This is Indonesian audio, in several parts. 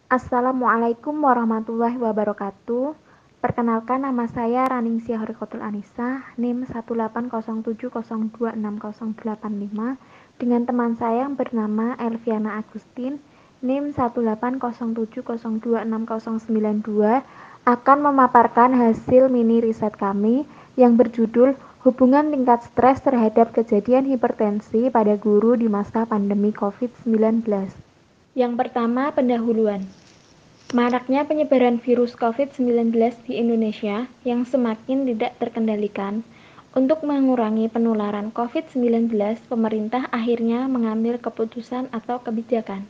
Assalamualaikum warahmatullahi wabarakatuh. Perkenalkan, nama saya Raningsih Horikotul Anissa, NIM 18070260085, dengan teman saya yang bernama Elviana Agustin, NIM 18070260092, akan memaparkan hasil mini riset kami yang berjudul Hubungan tingkat stres terhadap kejadian hipertensi pada guru di masa pandemi COVID-19. Yang pertama, pendahuluan. Maraknya penyebaran virus COVID-19 di Indonesia yang semakin tidak terkendalikan. Untuk mengurangi penularan COVID-19, pemerintah akhirnya mengambil keputusan atau kebijakan.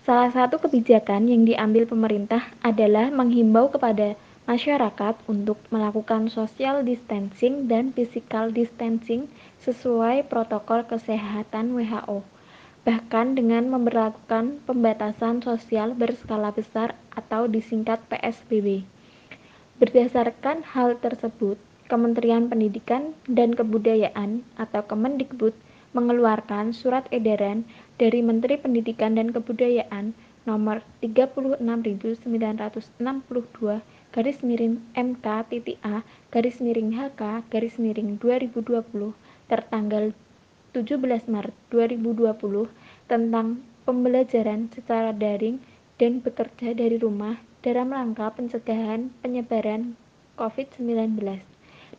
Salah satu kebijakan yang diambil pemerintah adalah menghimbau kepada masyarakat untuk melakukan social distancing dan physical distancing sesuai protokol kesehatan WHO, bahkan dengan memberlakukan pembatasan sosial berskala besar atau disingkat PSBB. Berdasarkan hal tersebut, Kementerian Pendidikan dan Kebudayaan atau Kemendikbud mengeluarkan surat edaran dari Menteri Pendidikan dan Kebudayaan nomor 36.962 MK.A HK 2020 tertanggal 17 Maret 2020 tentang pembelajaran secara daring dan bekerja dari rumah dalam rangka pencegahan penyebaran COVID-19.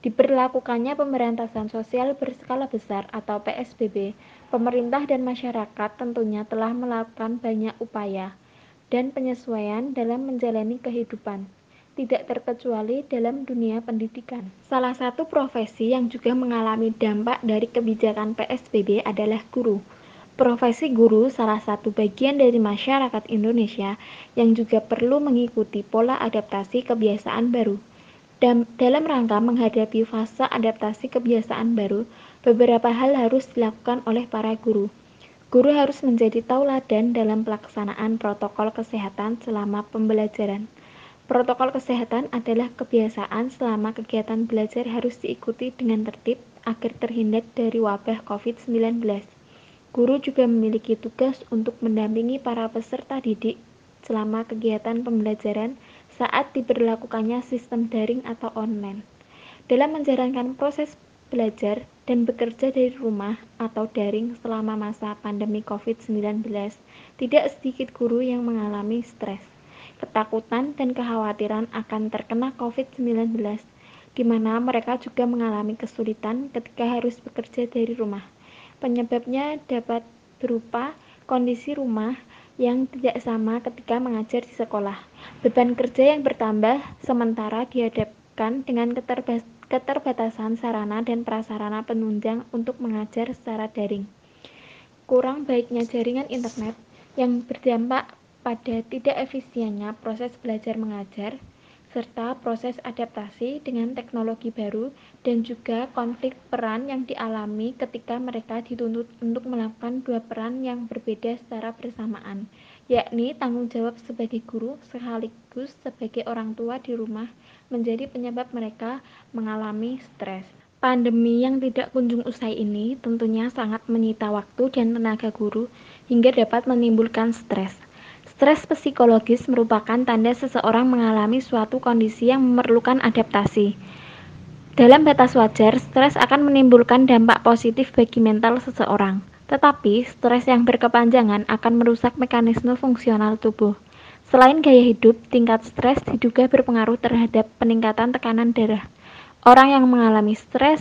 Diberlakukannya pemberantasan sosial berskala besar atau PSBB, pemerintah dan masyarakat tentunya telah melakukan banyak upaya dan penyesuaian dalam menjalani kehidupan, tidak terkecuali dalam dunia pendidikan. Salah satu profesi yang juga mengalami dampak dari kebijakan PSBB adalah guru. Profesi guru salah satu bagian dari masyarakat Indonesia yang juga perlu mengikuti pola adaptasi kebiasaan baru. Dalam rangka menghadapi fase adaptasi kebiasaan baru, beberapa hal harus dilakukan oleh para guru. Guru harus menjadi tauladan dalam pelaksanaan protokol kesehatan selama pembelajaran. Protokol kesehatan adalah kebiasaan selama kegiatan belajar harus diikuti dengan tertib agar terhindar dari wabah COVID-19. Guru juga memiliki tugas untuk mendampingi para peserta didik selama kegiatan pembelajaran saat diberlakukannya sistem daring atau online. Dalam menjalankan proses belajar dan bekerja dari rumah atau daring selama masa pandemi COVID-19, tidak sedikit guru yang mengalami stres, ketakutan, dan kekhawatiran akan terkena COVID-19, di mana mereka juga mengalami kesulitan ketika harus bekerja dari rumah. Penyebabnya dapat berupa kondisi rumah yang tidak sama ketika mengajar di sekolah, beban kerja yang bertambah sementara dihadapkan dengan keterbatasan sarana dan prasarana penunjang untuk mengajar secara daring. Kurang baiknya jaringan internet yang berdampak pada tidak efisiennya proses belajar mengajar, serta proses adaptasi dengan teknologi baru, dan juga konflik peran yang dialami ketika mereka dituntut untuk melakukan dua peran yang berbeda secara bersamaan, yakni tanggung jawab sebagai guru sekaligus sebagai orang tua di rumah, menjadi penyebab mereka mengalami stres. Pandemi yang tidak kunjung usai ini tentunya sangat menyita waktu dan tenaga guru hingga dapat menimbulkan stres. Stres psikologis merupakan tanda seseorang mengalami suatu kondisi yang memerlukan adaptasi. Dalam batas wajar, stres akan menimbulkan dampak positif bagi mental seseorang. Tetapi, stres yang berkepanjangan akan merusak mekanisme fungsional tubuh. Selain gaya hidup, tingkat stres diduga berpengaruh terhadap peningkatan tekanan darah. Orang yang mengalami stres,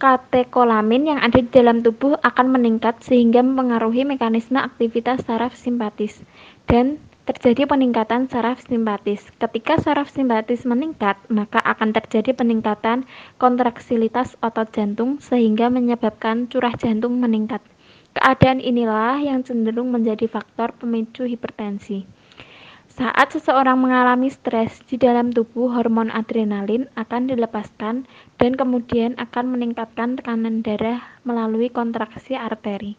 katekolamin yang ada di dalam tubuh akan meningkat sehingga mempengaruhi mekanisme aktivitas saraf simpatis dan terjadi peningkatan saraf simpatis. Ketika saraf simpatis meningkat, maka akan terjadi peningkatan kontraksilitas otot jantung sehingga menyebabkan curah jantung meningkat. Keadaan inilah yang cenderung menjadi faktor pemicu hipertensi. Saat seseorang mengalami stres, di dalam tubuh hormon adrenalin akan dilepaskan dan kemudian akan meningkatkan tekanan darah melalui kontraksi arteri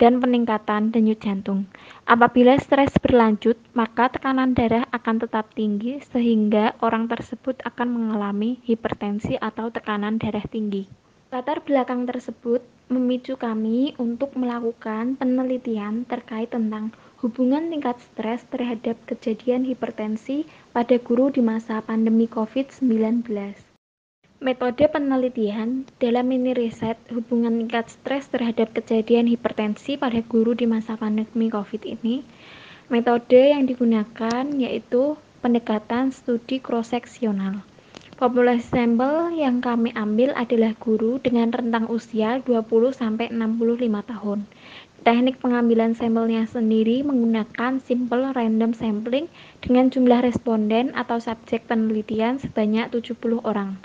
dan peningkatan denyut jantung. Apabila stres berlanjut, maka tekanan darah akan tetap tinggi sehingga orang tersebut akan mengalami hipertensi atau tekanan darah tinggi. Latar belakang tersebut memicu kami untuk melakukan penelitian terkait tentang hubungan tingkat stres terhadap kejadian hipertensi pada guru di masa pandemi COVID-19. Metode penelitian dalam mini riset hubungan tingkat stres terhadap kejadian hipertensi pada guru di masa pandemi COVID ini, metode yang digunakan yaitu pendekatan studi cross-seksional. Populasi sampel yang kami ambil adalah guru dengan rentang usia 20-65 tahun. Teknik pengambilan sampelnya sendiri menggunakan simple random sampling dengan jumlah responden atau subjek penelitian sebanyak 70 orang.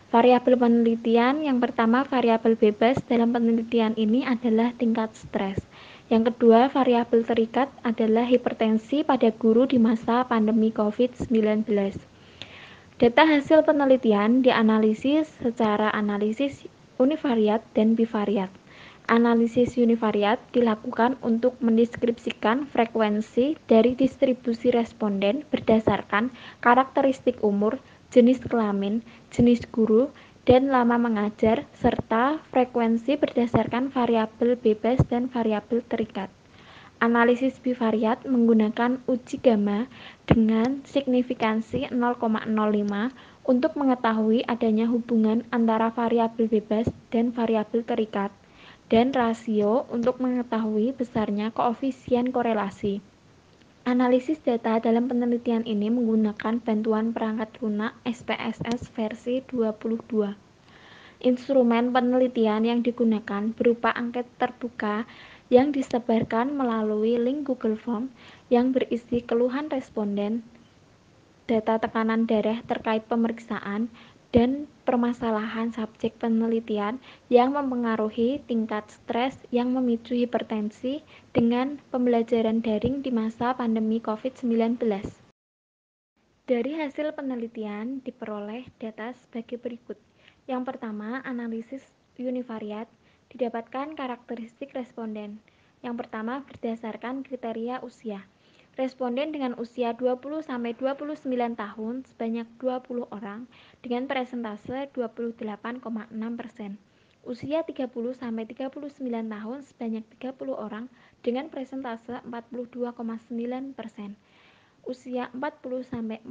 Variabel penelitian yang pertama, variabel bebas dalam penelitian ini adalah tingkat stres. Yang kedua, variabel terikat adalah hipertensi pada guru di masa pandemi COVID-19. Data hasil penelitian dianalisis secara analisis univariat dan bivariat. Analisis univariat dilakukan untuk mendeskripsikan frekuensi dari distribusi responden berdasarkan karakteristik umur, jenis kelamin, jenis guru, dan lama mengajar, serta frekuensi berdasarkan variabel bebas dan variabel terikat. Analisis bivariat menggunakan uji gamma dengan signifikansi 0,05 untuk mengetahui adanya hubungan antara variabel bebas dan variabel terikat, dan rasio untuk mengetahui besarnya koefisien korelasi. Analisis data dalam penelitian ini menggunakan bantuan perangkat lunak SPSS versi 22. Instrumen penelitian yang digunakan berupa angket terbuka yang disebarkan melalui link Google Form yang berisi keluhan responden, data tekanan darah terkait pemeriksaan, dan permasalahan subjek penelitian yang mempengaruhi tingkat stres yang memicu hipertensi dengan pembelajaran daring di masa pandemi COVID-19. Dari hasil penelitian diperoleh data sebagai berikut. Yang pertama, analisis univariat didapatkan karakteristik responden. Yang pertama, berdasarkan kriteria usia. Responden dengan usia 20-29 tahun sebanyak 20 orang dengan persentase 28,6%. Usia 30-39 tahun sebanyak 30 orang dengan persentase 42,9%. Usia 40-49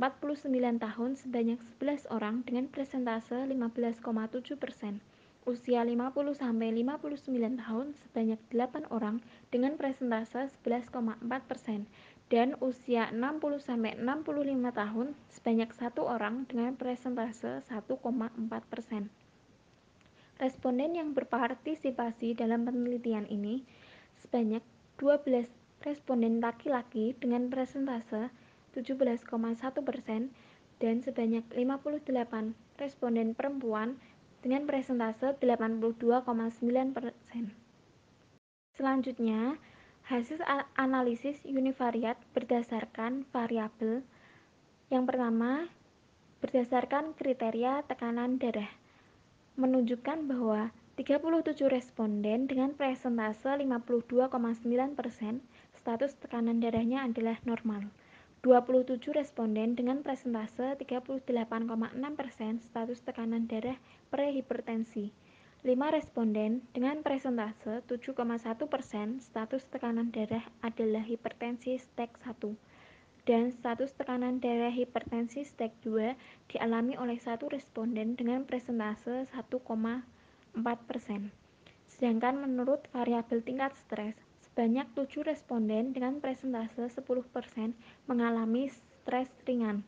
tahun sebanyak 11 orang dengan persentase 15,7%. Usia 50-59 tahun sebanyak 8 orang dengan persentase 11,4%. Dan usia 60-65 tahun sebanyak 1 orang dengan persentase 1,4%. Responden yang berpartisipasi dalam penelitian ini sebanyak 12 responden laki-laki dengan persentase 17,1% dan sebanyak 58 responden perempuan dengan persentase 82,9%. Selanjutnya, hasil analisis univariat berdasarkan variabel. Yang pertama, berdasarkan kriteria tekanan darah, menunjukkan bahwa 37 responden dengan persentase 52,9% status tekanan darahnya adalah normal. 27 responden dengan persentase 38,6% status tekanan darah prehipertensi. 5 responden dengan persentase 7,1% status tekanan darah adalah hipertensi stake 1 dan status tekanan darah hipertensi stake 2 dialami oleh 1 responden dengan persentase 1,4%. Sedangkan menurut variabel tingkat stres, sebanyak 7 responden dengan persentase 10% mengalami stres ringan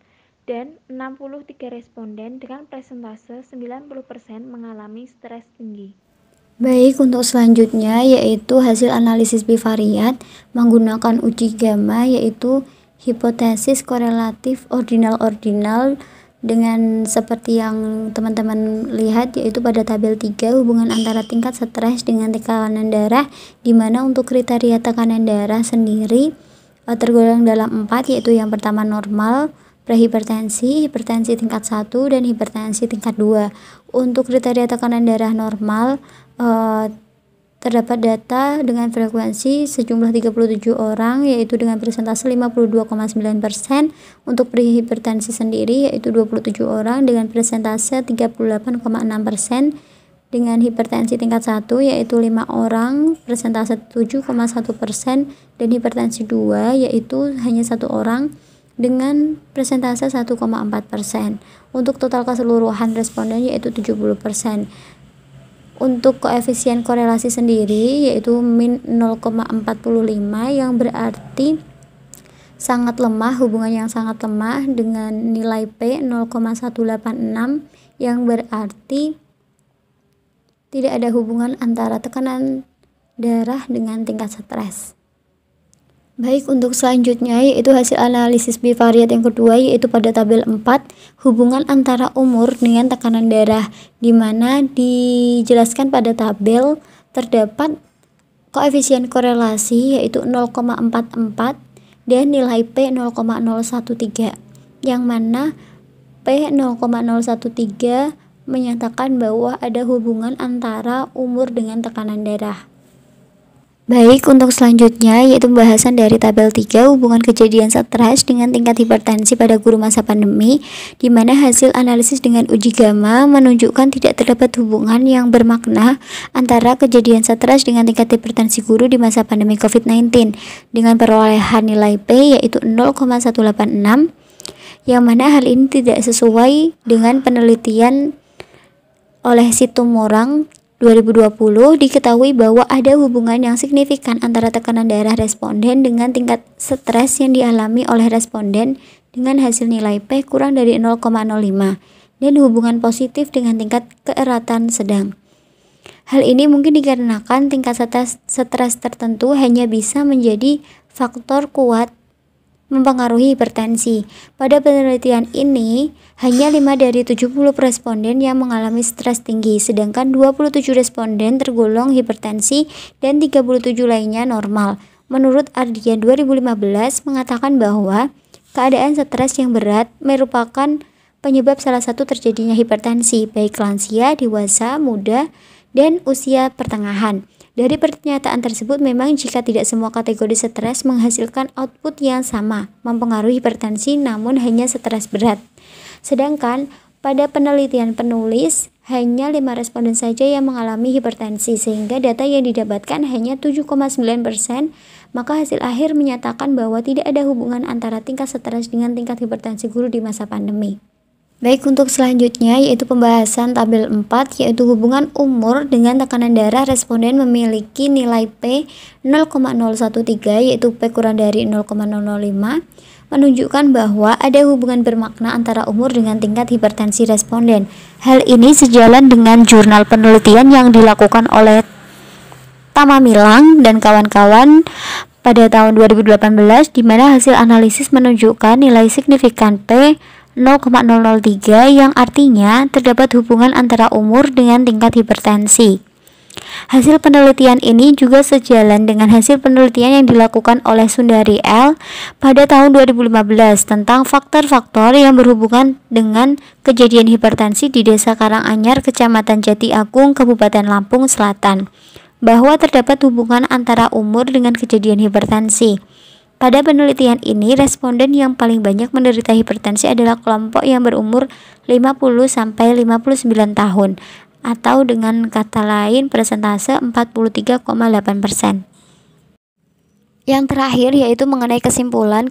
dan 63 responden dengan persentase 90% mengalami stres tinggi. Baik, untuk selanjutnya yaitu hasil analisis bivariat menggunakan uji gamma yaitu hipotesis korelatif ordinal-ordinal dengan seperti yang teman-teman lihat yaitu pada tabel 3 hubungan antara tingkat stres dengan tekanan darah, di mana untuk kriteria tekanan darah sendiri tergolong dalam 4 yaitu yang pertama normal, prehipertensi, hipertensi tingkat 1 dan hipertensi tingkat 2. Untuk kriteria tekanan darah normal terdapat data dengan frekuensi sejumlah 37 orang yaitu dengan persentase 52,9%. Untuk prehipertensi sendiri yaitu 27 orang dengan persentase 38,6%. dengan hipertensi tingkat 1 yaitu 5 orang, persentase 7,1%, dan hipertensi 2 yaitu hanya 1 orang dengan persentase 1,4%. Untuk total keseluruhan responden yaitu 70%. Untuk koefisien korelasi sendiri yaitu min 0,45 yang berarti sangat lemah, hubungan yang sangat lemah, dengan nilai P 0,186 yang berarti tidak ada hubungan antara tekanan darah dengan tingkat stres. Baik, untuk selanjutnya yaitu hasil analisis bivariat yang kedua yaitu pada tabel 4, hubungan antara umur dengan tekanan darah, di mana dijelaskan pada tabel terdapat koefisien korelasi yaitu 0,44 dan nilai P 0,013, yang mana P 0,013 menyatakan bahwa ada hubungan antara umur dengan tekanan darah. Baik, untuk selanjutnya yaitu pembahasan dari tabel 3, hubungan kejadian stres dengan tingkat hipertensi pada guru masa pandemi, di mana hasil analisis dengan uji gamma menunjukkan tidak terdapat hubungan yang bermakna antara kejadian stres dengan tingkat hipertensi guru di masa pandemi COVID-19 dengan perolehan nilai P yaitu 0,186, yang mana hal ini tidak sesuai dengan penelitian oleh Situmorang 2020. Diketahui bahwa ada hubungan yang signifikan antara tekanan darah responden dengan tingkat stres yang dialami oleh responden dengan hasil nilai P kurang dari 0,05 dan hubungan positif dengan tingkat keeratan sedang. Hal ini mungkin dikarenakan tingkat stres tertentu hanya bisa menjadi faktor kuat mempengaruhi hipertensi. Pada penelitian ini, hanya 5 dari 70 responden yang mengalami stres tinggi, sedangkan 27 responden tergolong hipertensi dan 37 lainnya normal. Menurut Ardian 2015 mengatakan bahwa keadaan stres yang berat merupakan penyebab salah satu terjadinya hipertensi, baik lansia, dewasa, muda, dan usia pertengahan. Dari pernyataan tersebut, memang jika tidak semua kategori stres menghasilkan output yang sama, mempengaruhi hipertensi, namun hanya stres berat. Sedangkan pada penelitian penulis, hanya 5 responden saja yang mengalami hipertensi, sehingga data yang didapatkan hanya 7,9%, maka hasil akhir menyatakan bahwa tidak ada hubungan antara tingkat stres dengan tingkat hipertensi guru di masa pandemi. Baik, untuk selanjutnya yaitu pembahasan tabel 4 yaitu hubungan umur dengan tekanan darah responden memiliki nilai P 0,013 yaitu P kurang dari 0,005 menunjukkan bahwa ada hubungan bermakna antara umur dengan tingkat hipertensi responden. Hal ini sejalan dengan jurnal penelitian yang dilakukan oleh Tamamilang dan kawan-kawan pada tahun 2018, di mana hasil analisis menunjukkan nilai signifikan P 0,003 yang artinya terdapat hubungan antara umur dengan tingkat hipertensi. Hasil penelitian ini juga sejalan dengan hasil penelitian yang dilakukan oleh Sundari L. pada tahun 2015 tentang faktor-faktor yang berhubungan dengan kejadian hipertensi di Desa Karanganyar, Kecamatan Jati Agung, Kabupaten Lampung Selatan, bahwa terdapat hubungan antara umur dengan kejadian hipertensi. Pada penelitian ini, responden yang paling banyak menderita hipertensi adalah kelompok yang berumur 50-59 tahun, atau dengan kata lain persentase 43,8%. Yang terakhir yaitu mengenai kesimpulan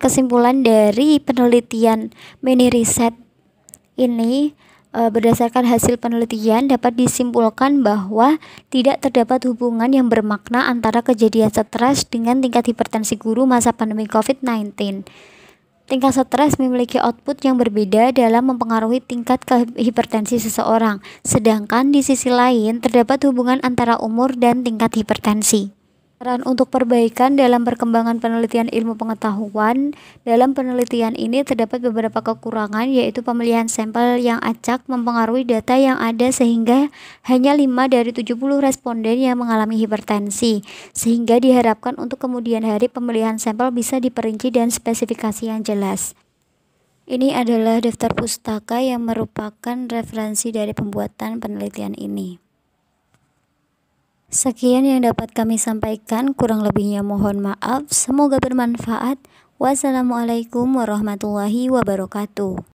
dari penelitian mini riset ini. Berdasarkan hasil penelitian dapat disimpulkan bahwa tidak terdapat hubungan yang bermakna antara kejadian stres dengan tingkat hipertensi guru masa pandemi COVID-19. Tingkat stres memiliki output yang berbeda dalam mempengaruhi tingkat hipertensi seseorang, sedangkan di sisi lain terdapat hubungan antara umur dan tingkat hipertensi. Saran untuk perbaikan dalam perkembangan penelitian ilmu pengetahuan. Dalam penelitian ini terdapat beberapa kekurangan, yaitu pemilihan sampel yang acak mempengaruhi data yang ada sehingga hanya 5 dari 70 responden yang mengalami hipertensi, sehingga diharapkan untuk kemudian hari pemilihan sampel bisa diperinci dan spesifikasi yang jelas. Ini adalah daftar pustaka yang merupakan referensi dari pembuatan penelitian ini. Sekian yang dapat kami sampaikan, kurang lebihnya mohon maaf. Semoga bermanfaat. Wassalamualaikum warahmatullahi wabarakatuh.